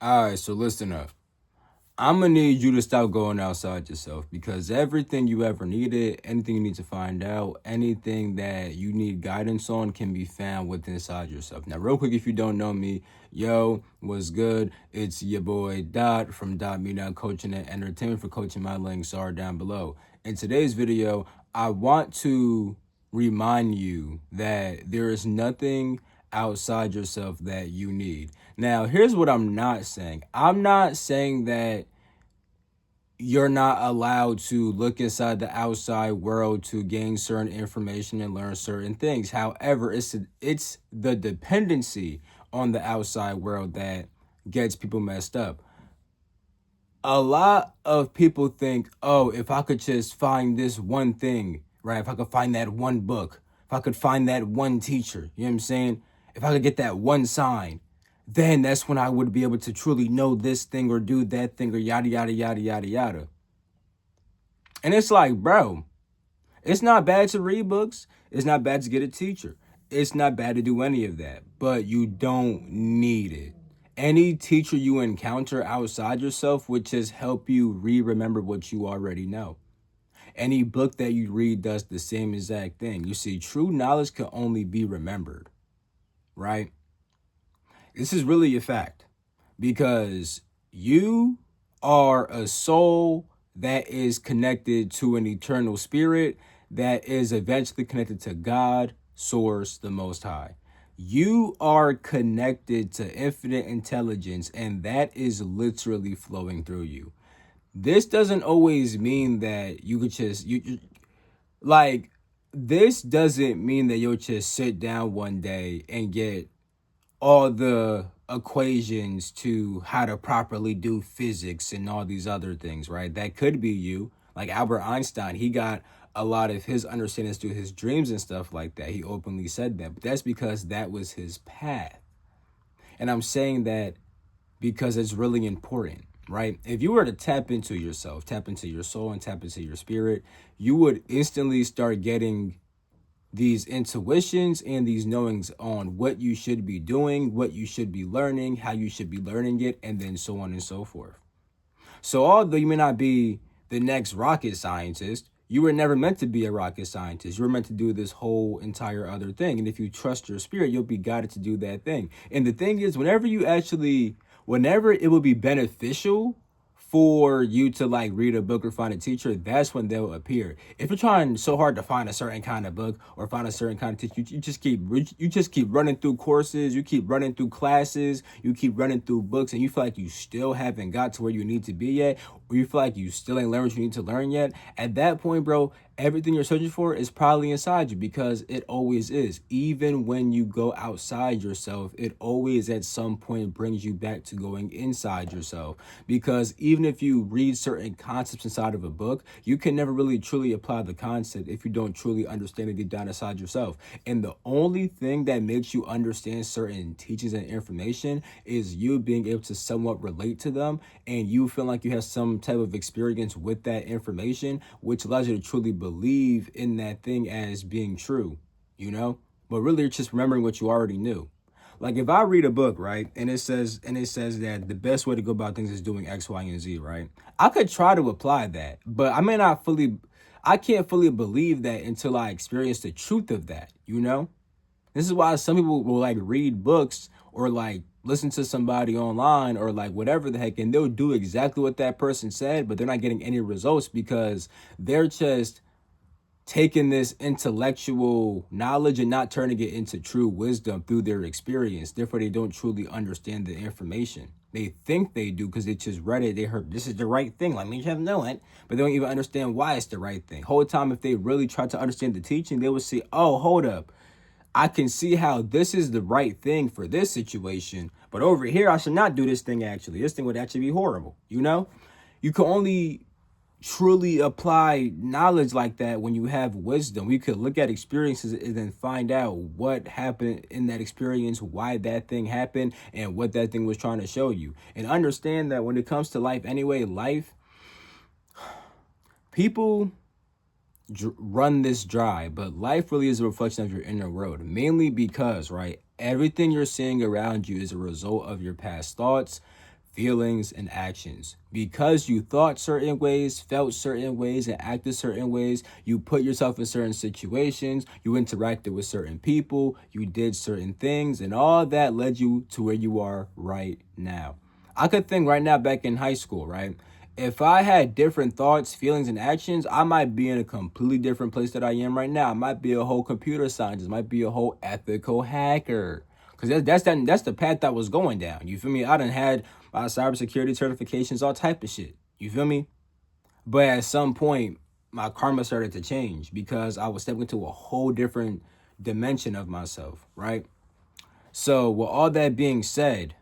All right, so listen up. I'm gonna need you to stop going outside yourself because everything you ever needed, anything you need to find out, anything that you need guidance on can be found within inside yourself. Now, real quick, if you don't know me, yo, what's good? It's your boy Dot from Dot Me Now Coaching and Entertainment. For coaching, my links are down below. In today's video, I want to remind you that there is nothing outside yourself that you need. Now, here's what I'm not saying. I'm not saying that you're not allowed to look inside the outside world to gain certain information and learn certain things. However, it's the dependency on the outside world that gets people messed up. A lot of people think, oh, if I could just find this one thing, right? If I could find that one book, if I could find that one teacher, you know what I'm saying? If I could get that one sign, then that's when I would be able to truly know this thing or do that thing or yada, yada, yada, yada, yada. And it's like, bro, it's not bad to read books. It's not bad to get a teacher. It's not bad to do any of that, but you don't need it. Any teacher you encounter outside yourself would just help you remember what you already know. Any book that you read does the same exact thing. You see, true knowledge can only be remembered, right? This is really a fact because you are a soul that is connected to an eternal spirit that is eventually connected to God, Source, the Most High. You are connected to infinite intelligence, and that is literally flowing through you. This doesn't always mean that you could just like this doesn't mean that you'll just sit down one day and get all the equations to how to properly do physics and all these other things, right? That could be you. Like Albert Einstein, he got a lot of his understandings through his dreams and stuff like that. He openly said that, but that's because that was his path. And I'm saying that because it's really important, right? If you were to tap into yourself, tap into your soul, and tap into your spirit, you would instantly start getting these intuitions and these knowings on what you should be doing, what you should be learning, how you should be learning it, and then so on and so forth. So although you may not be the next rocket scientist, you were never meant to be a rocket scientist. You were meant to do this whole entire other thing. And if you trust your spirit, you'll be guided to do that thing. And the thing is, whenever it will be beneficial for you to like read a book or find a teacher, that's when they'll appear. If you're trying so hard to find a certain kind of book or find a certain kind of teacher, you just keep running through courses, you keep running through classes, you keep running through books, and you feel like you still haven't got to where you need to be yet, or you feel like you still ain't learned what you need to learn yet. At that point, bro, everything you're searching for is probably inside you because it always is. Even when you go outside yourself, it always at some point brings you back to going inside yourself. Because even if you read certain concepts inside of a book, you can never really truly apply the concept if you don't truly understand it deep down inside yourself. And the only thing that makes you understand certain teachings and information is you being able to somewhat relate to them and you feel like you have some type of experience with that information, which allows you to truly believe in that thing as being true, you know? But really it's just remembering what you already knew. Like if I read a book, right, and it says that the best way to go about things is doing X, Y, and Z, right? I could try to apply that, but I can't fully believe that until I experience the truth of that, you know? This is why some people will like read books or like listen to somebody online or like whatever the heck, and they'll do exactly what that person said, but they're not getting any results because they're just taking this intellectual knowledge and not turning it into true wisdom through their experience. Therefore, they don't truly understand the information. They think they do because they just read it. They heard this is the right thing. Let me just know it. But they don't even understand why it's the right thing. Whole time, if they really try to understand the teaching, they would see, oh, hold up. I can see how this is the right thing for this situation, but over here, I should not do this thing actually. This thing would actually be horrible, you know? You can only truly apply knowledge like that when you have wisdom. We could look at experiences and then find out what happened in that experience, why that thing happened, and what that thing was trying to show you. And understand that when it comes to life anyway, people run this dry, but life really is a reflection of your inner world, mainly because, right, everything you're seeing around you is a result of your past thoughts, feelings, and actions. Because you thought certain ways, felt certain ways, and acted certain ways, you put yourself in certain situations, you interacted with certain people, you did certain things, and all that led you to where you are right now. I could think right now back in high school, right? If I had different thoughts, feelings, and actions, I might be in a completely different place that I am right now. I might be a whole computer scientist, might be a whole ethical hacker. Because that's the path that was going down. You feel me? I done had my cybersecurity certifications, all type of shit. You feel me? But at some point, my karma started to change because I was stepping into a whole different dimension of myself, right? So with all that being said,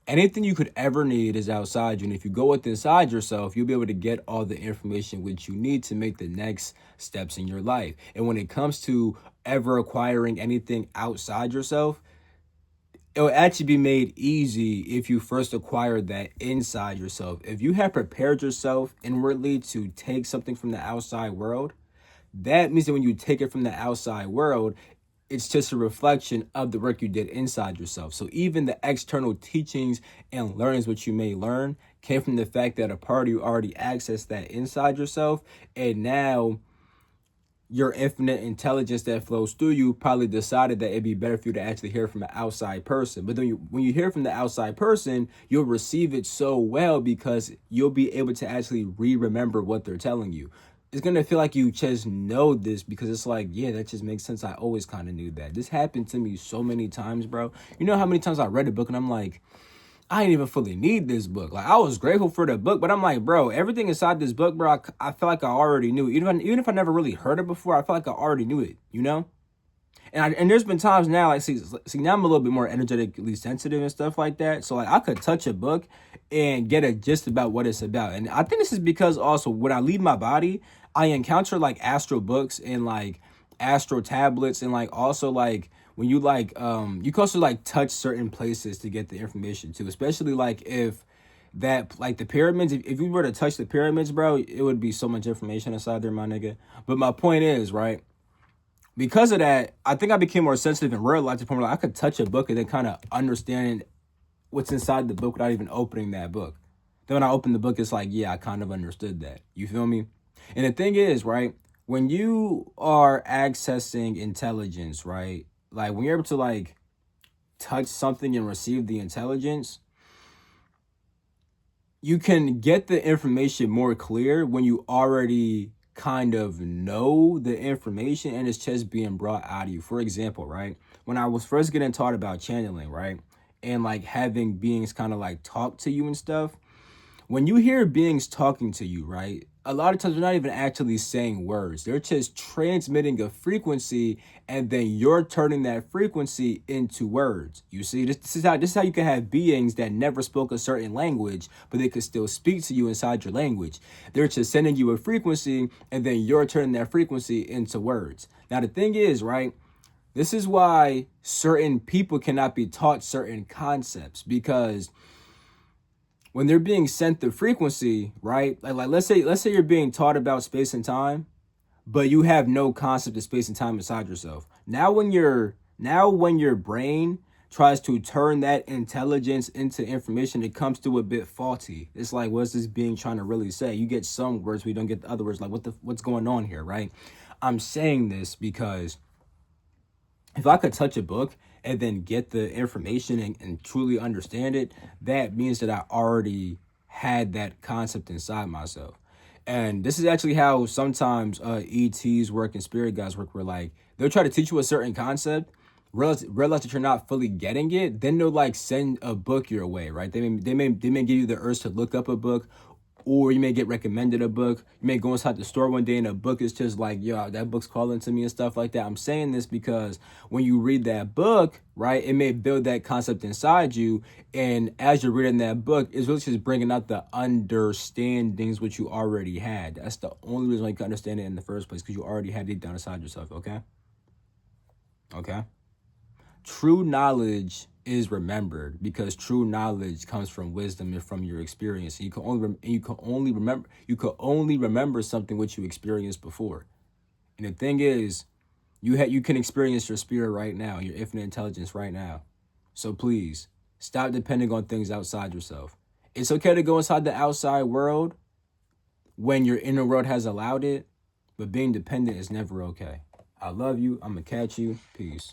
anything you could ever need is outside you. And if you go with inside yourself, you'll be able to get all the information which you need to make the next steps in your life. And when it comes to ever acquiring anything outside yourself, it will actually be made easy if you first acquire that inside yourself. If you have prepared yourself inwardly to take something from the outside world, that means that when you take it from the outside world, it's just a reflection of the work you did inside yourself. So even the external teachings and learnings which you may learn came from the fact that a part of you already accessed that inside yourself, and now your infinite intelligence that flows through you probably decided that it'd be better for you to actually hear from an outside person. But then when you hear from the outside person, you'll receive it so well because you'll be able to actually remember what they're telling you. It's going to feel like you just know this because it's like, yeah, that just makes sense. I always kind of knew that. This happened to me so many times, bro. You know how many times I read a book and I'm like, I didn't even fully need this book. Like, I was grateful for the book, but I'm like, bro, everything inside this book, bro, I feel like I already knew. Even if I never really heard it before, I feel like I already knew it, you know? And there's been times now, like, see, now I'm a little bit more energetically sensitive and stuff like that. So, like, I could touch a book and get a gist about what it's about. And I think this is because also when I leave my body, I encounter, like, astral books and, like, astral tablets and, like, also, like, when you, like, you can also, like, touch certain places to get the information, too. Especially, like, if that, like, the pyramids, if you were to touch the pyramids, bro, it would be so much information inside there, my nigga. But my point is, right? Because of that, I think I became more sensitive and realized the point where I could touch a book and then kind of understand what's inside the book without even opening that book. Then when I open the book, it's like, yeah, I kind of understood that. You feel me? And the thing is, right, when you are accessing intelligence, right, like when you're able to like touch something and receive the intelligence, you can get the information more clear when you already kind of know the information and it's just being brought out of you. For example, right, when I was first getting taught about channeling, right, and like having beings kind of like talk to you and stuff, when you hear beings talking to you, right, a lot of times they're not even actually saying words. They're just transmitting a frequency, and then you're turning that frequency into words. You see, this is how you can have beings that never spoke a certain language, but they could still speak to you inside your language. They're just sending you a frequency, and then you're turning that frequency into words. Now, the thing is, right, this is why certain people cannot be taught certain concepts, because when they're being sent the frequency, right? Like let's say you're being taught about space and time, but you have no concept of space and time inside yourself. Now when your brain tries to turn that intelligence into information, it comes through a bit faulty. It's like, what's this being trying to really say? You get some words, we don't get the other words. Like, what's going on here, right? I'm saying this because if I could touch a book and then get the information and truly understand it, that means that I already had that concept inside myself. And this is actually how sometimes ETs work and spirit guides work, where like they'll try to teach you a certain concept, realize that you're not fully getting it, then they'll like send a book your way, right? They may give you the urge to look up a book, or you may get recommended a book. You may go inside the store one day and a book is just like, yo, that book's calling to me and stuff like that. I'm saying this because when you read that book, right, it may build that concept inside you. And as you're reading that book, it's really just bringing out the understandings which you already had. That's the only reason why you can understand it in the first place, because you already had it down inside yourself, okay? Okay? True knowledge is remembered because true knowledge comes from wisdom and from your experience. And you can only remember something which you experienced before. And the thing is, you can experience your spirit right now, your infinite intelligence right now. So please stop depending on things outside yourself. It's okay to go inside the outside world when your inner world has allowed it, but being dependent is never okay. I love you. I'm going to catch you. Peace.